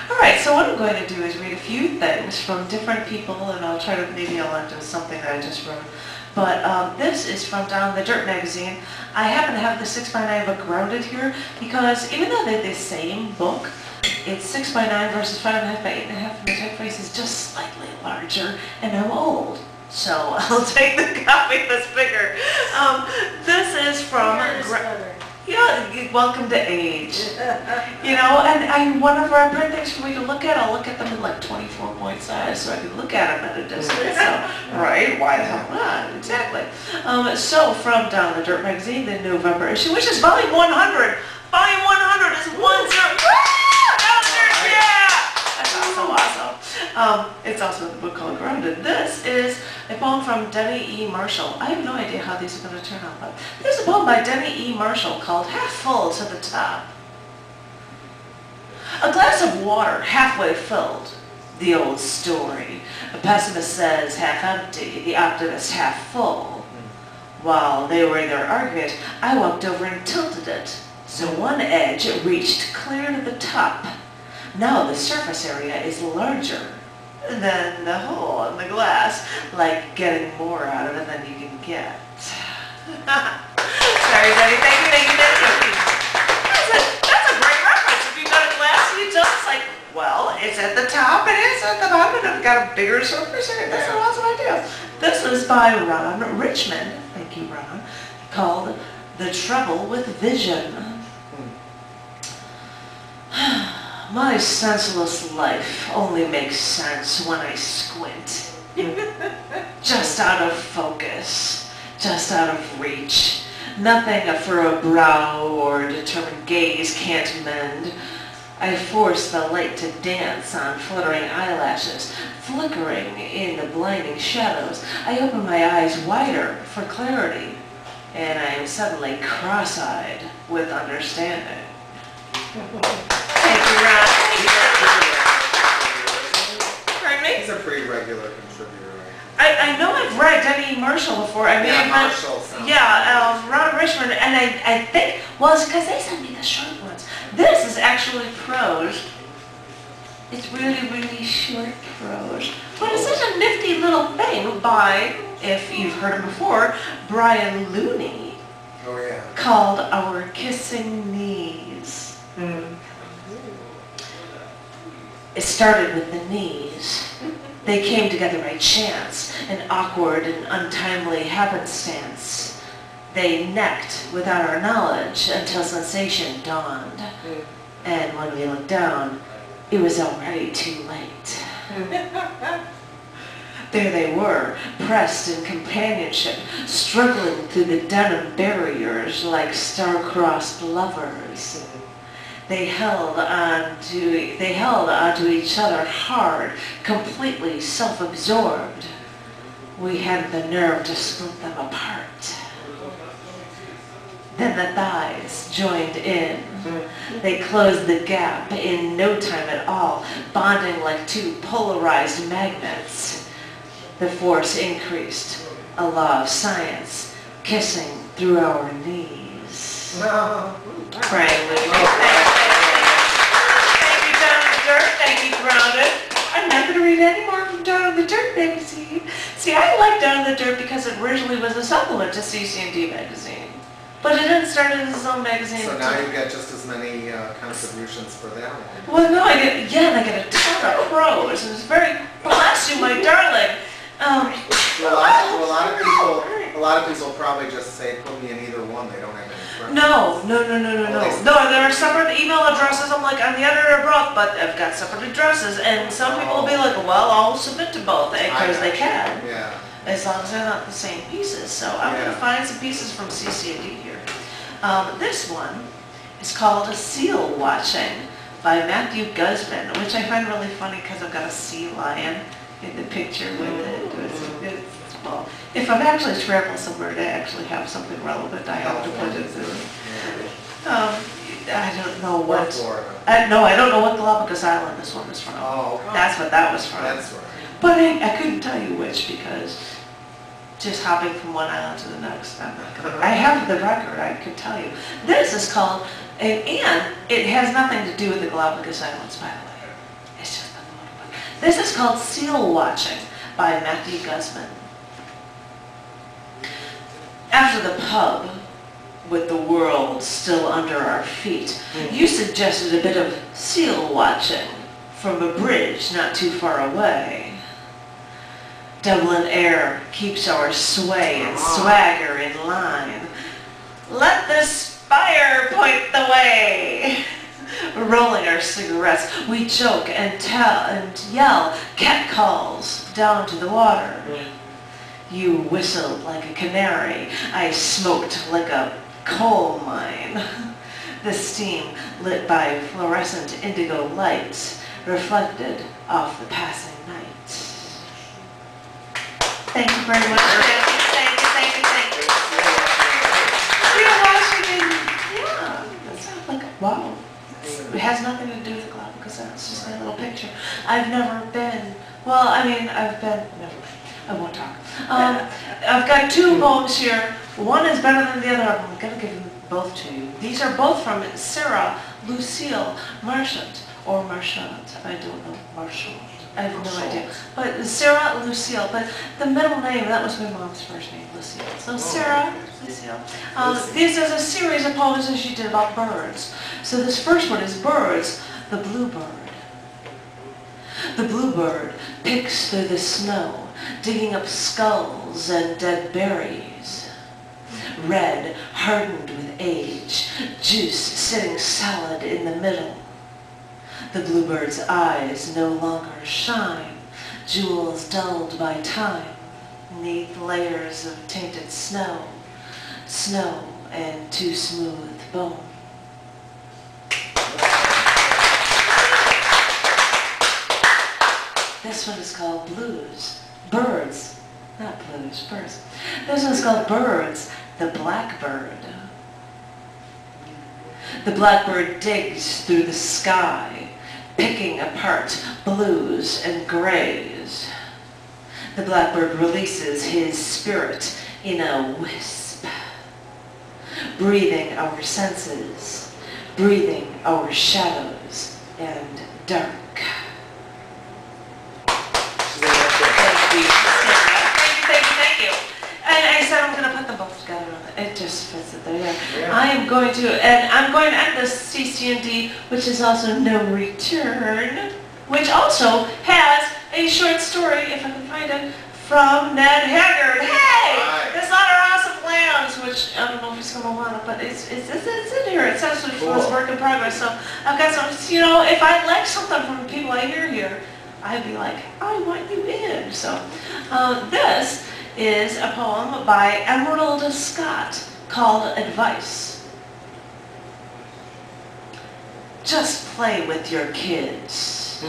All right, so what I'm going to do is read a few things from different people, and I'll try to, maybe I'll end with something that I just wrote. But this is from Down in the Dirt magazine. I happen to have the 6x9 book grounded here because even though they're the same book, it's 6x9 versus 5.5 by 8.5, and the typeface is just slightly larger, and I'm old. So I'll take the copy that's bigger. This is from... Yeah, welcome to age. You know, and whenever I print things for me to look at, I'll look at them in like 24-point size so I can look at them at a distance. So, right? Why the hell not? Exactly. So from Down the Dirt magazine, the November issue, which is volume 100. Volume 100 is 10. Down the Dirt, yeah! That's also awesome. It's also the book called Grounded. This is a poem from Demi Marshall. I have no idea how these are going to turn out, but there's a poem by Demi Marshall called Half Full to the Top. A glass of water halfway filled, the old story. The pessimist says half empty, the optimist half full. While they were in their argument, I walked over and tilted it, so one edge reached clear to the top. Now the surface area is larger than the hole in the glass, like getting more out of it than you can get. Sorry, Betty. Thank you. That's a great reference. If you've got a glass utility, it's like, well, it's at the top, it is at the bottom, and I've got a bigger surface area. That's an awesome idea. This was by Ron Richmond. Thank you, Ron. Called The Trouble with Vision. My senseless life only makes sense when I squint. Just out of focus, just out of reach. Nothing a furrowed brow or determined gaze can't mend. I force the light to dance on fluttering eyelashes, flickering in the blinding shadows. I open my eyes wider for clarity, and I am suddenly cross-eyed with understanding. Thank you, Ron. Pardon me? He's a pretty regular contributor. I know I've read Demi Marshall before. I mean, yeah, Marshall. Ron Richmond, and I think, well, it's because they sent me the short ones. This is actually prose. It's really, really short prose. But it's such a nifty little thing by, if you've heard him before, Brian Looney. Oh, yeah. Called Our Kissing Knees. It started with the knees. They came together by chance, an awkward and untimely happenstance. They necked without our knowledge until sensation dawned. And when we looked down, it was already too late. There they were, pressed in companionship, struggling through the denim barriers like star-crossed lovers. They held onto each other hard, completely self-absorbed. We hadn't the nerve to split them apart. Then the thighs joined in. They closed the gap in no time at all, bonding like two polarized magnets. The force increased, a law of science, kissing through our knees. No. Brian Looney. Thank you, Down in the Dirt. Thank you, Grounded. I'm not going to read any more from Down in the Dirt magazine. See, I like Down in the Dirt because it originally was a supplement to cc&d magazine. But it didn't start as its own magazine. So now you get just as many contributions for that one. Well, no, I get a ton of prose, and it's very, bless you, my darling. A lot of people probably just say put me in either one. They don't have any preference. No. No, there are separate email addresses. I'm like, I'm the editor of both, but I've got separate addresses. And some people will be like, well, I'll submit to both, because they can. Yeah. As long as they're not the same pieces. So I'm going to find some pieces from cc&d here. This one is called Seal Watching by Matthew Guzman, which I find really funny because I've got a sea lion in the picture with it. Well, if I'm actually traveling somewhere to actually have something relevant, I have to put it in. I don't know what. I don't know what Galapagos Island this one is from. Oh, okay. That's what that was from. That's right. But I couldn't tell you which because just hopping from one island to the next, I'm not gonna. I have the record. I could tell you. This is called, and it has nothing to do with the Galapagos Islands, by the way. This is called Seal Watching by Matthew Guzman. After the pub, with the world still under our feet, you suggested a bit of seal watching from a bridge not too far away. Dublin air keeps our sway and swagger in line. Let this fire point the way. Rolling our cigarettes, we joke and tell and yell catcalls down to the water. You whistled like a canary. I smoked like a coal mine. The steam lit by fluorescent indigo lights reflected off the passing night. Thank you very much. Thank you. Seal watching, yeah, that sounds like, wow. It has nothing to do with the cloud because that's just my little picture. I've never been, well, I mean, I've been, never mind. I won't talk. I've got two poems here. One is better than the other. I'm going to give them both to you. These are both from Sarah Lucille Marchant, or Marchant. I don't know. Marshall. I have no idea. But Sarah Lucille. But the middle name, that was my mom's first name, Lucille. So Sarah Lucille. This is a series of poems that she did about birds. So this first one is Birds, the Bluebird. The bluebird picks through the snow, digging up skulls and dead berries. Red, hardened with age, juice sitting salad in the middle. The bluebird's eyes no longer shine, jewels dulled by time, neath layers of tainted snow, snow and too smooth bone. This one is called Blues. Birds. Not blues, birds. This one's called Birds, the Blackbird. The blackbird digs through the sky, picking apart blues and grays. The blackbird releases his spirit in a wisp, breathing our senses, breathing our shadows and dark. Thank you. And I said I'm going to put them both together. It just fits it there. Yeah. I'm going to end this cc&d, which is also No Return, which also has a short story, if I can find it, from Ned Haggard. Hey! Hi. This Letter House of Lambs, which I don't know if he's going to want it, but it's in here. It says it was work in progress. So I've got some, if I like something from the people I hear here, I'd be like, I want you in. So this is a poem by Emerald Scott called Advice. Just play with your kids.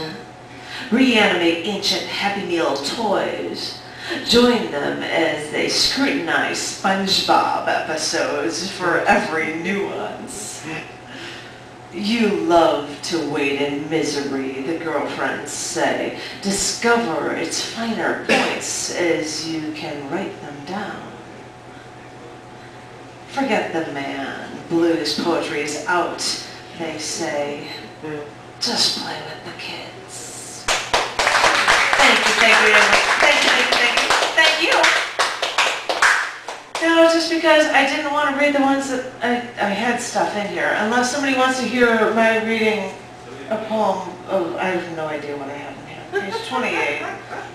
Reanimate ancient Happy Meal toys. Join them as they scrutinize SpongeBob episodes for every nuance. You love to wait in misery, the girlfriends say. Discover its finer points as you can write them down. Forget the man, blues poetry is out, they say. Just play with the kids. Thank you. No, just because I didn't want to read the ones that I had stuff in here. Unless somebody wants to hear my reading a poem of, I have no idea what I have in here. Page 28.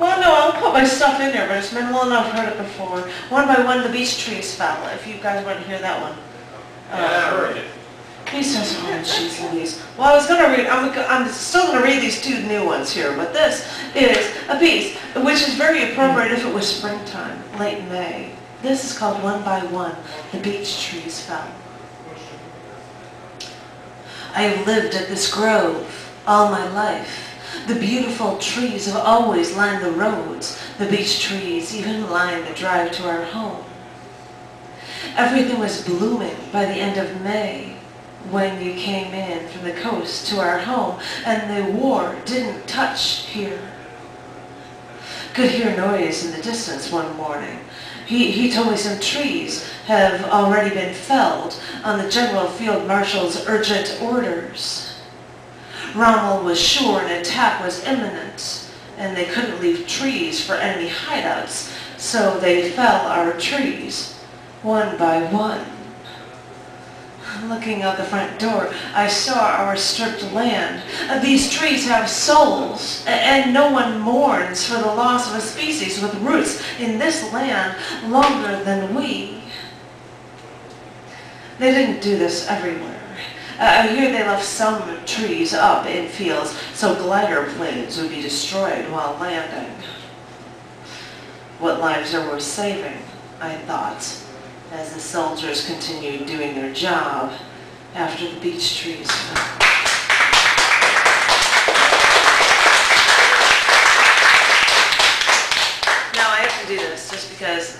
Well, no, I'll put my stuff in there, but it's been long enough. I've heard it before. One by One, The Beech Trees Fell, if you guys want to hear that one. Yeah, I heard it. He says, oh, jeez Louise. Well, I was going to read, I'm still going to read these two new ones here, but this is a piece which is very appropriate if it was springtime, late May. This is called One by One, The Beech Trees Fell. I have lived at this grove all my life. The beautiful trees have always lined the roads. The beech trees even lined the drive to our home. Everything was blooming by the end of May when you came in from the coast to our home, and the war didn't touch here. Could hear noise in the distance one morning. He told me some trees have already been felled on the General Field Marshal's urgent orders. Rommel was sure an attack was imminent, and they couldn't leave trees for enemy hideouts, so they fell our trees, one by one. Looking out the front door, I saw our stripped land. These trees have souls, and no one mourns for the loss of a species with roots in this land longer than we. They didn't do this everywhere. I hear they left some trees up in fields so glider planes would be destroyed while landing. What lives are worth saving, I thought, as the soldiers continued doing their job after the beech trees fell. Now I have to do this just because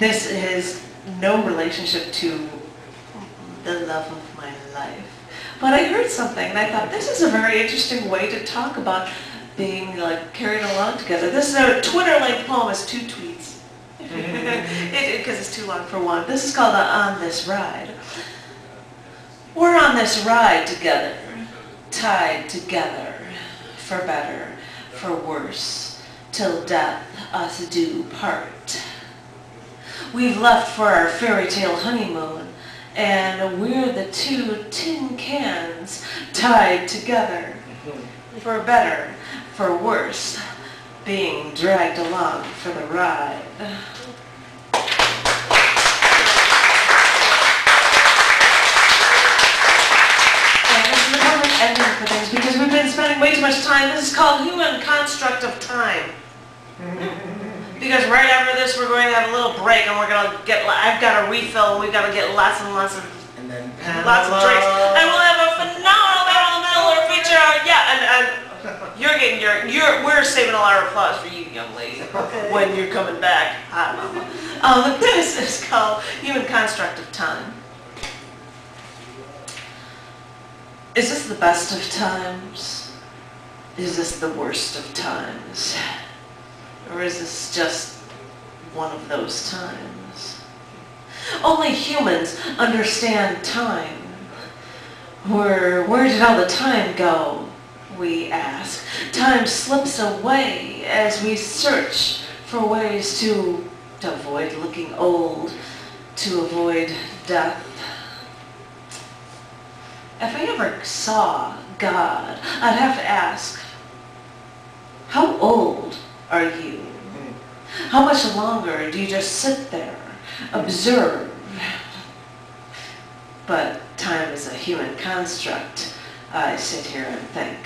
this is no relationship to the love of my life. But I heard something and I thought this is a very interesting way to talk about being like carried along together. This is a Twitter-length poem, it's 2 tweets. Because it's too long for one. This is called On This Ride. We're on this ride together, tied together, for better, for worse, till death us do part. We've left for our fairy tale honeymoon, and we're the 2 tin cans tied together, for better, for worse, being dragged along for the ride. Ending for things because we've been spending way too much time. This is called human construct of time. Because right after this we're going to have a little break and we're going to get, I've got a refill and we've got to get lots and lots of lots of drinks. And we'll have a phenomenal Miller feature. Yeah, and you're getting we're saving all our applause for you, young lady, when you're coming back. Hi, Mama. This is called human construct of time. Is this the best of times? Is this the worst of times? Or is this just one of those times? Only humans understand time. Where did all the time go, we ask? Time slips away as we search for ways to avoid looking old, to avoid death. If I ever saw God, I'd have to ask, how old are you? How much longer do you just sit there, observe? But time is a human construct. I sit here and think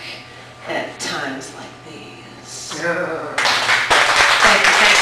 at times like these. Thank you.